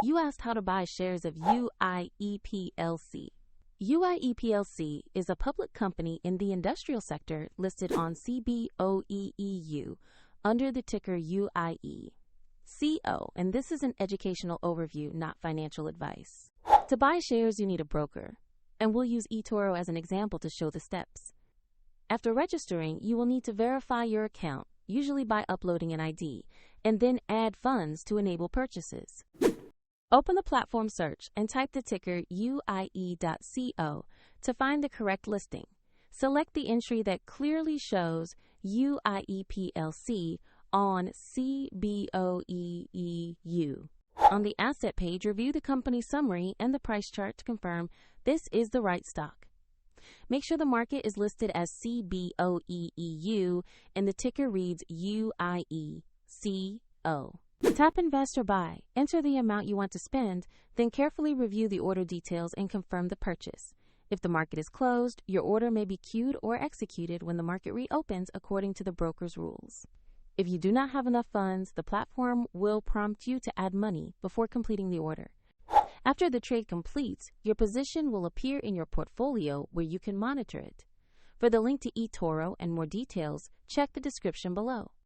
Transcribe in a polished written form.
You asked how to buy shares of UIE PLC. UIE PLC is a public company in the industrial sector listed on CBOE EU under the ticker UIE. CO, and this is an educational overview, not financial advice. To buy shares, you need a broker, and we'll use eToro as an example to show the steps. After registering, you will need to verify your account, usually by uploading an ID, and then add funds to enable purchases. Open the platform search and type the ticker UIE.co to find the correct listing. Select the entry that clearly shows UIE PLC on CBOE EU. On the asset page, review the company summary and the price chart to confirm this is the right stock. Make sure the market is listed as CBOE EU and the ticker reads UIECO. Tap Invest or Buy, enter the amount you want to spend, then carefully review the order details and confirm the purchase. If the market is closed, your order may be queued or executed when the market reopens according to the broker's rules. If you do not have enough funds, the platform will prompt you to add money before completing the order. After the trade completes, your position will appear in your portfolio where you can monitor it. For the link to eToro and more details, check the description below.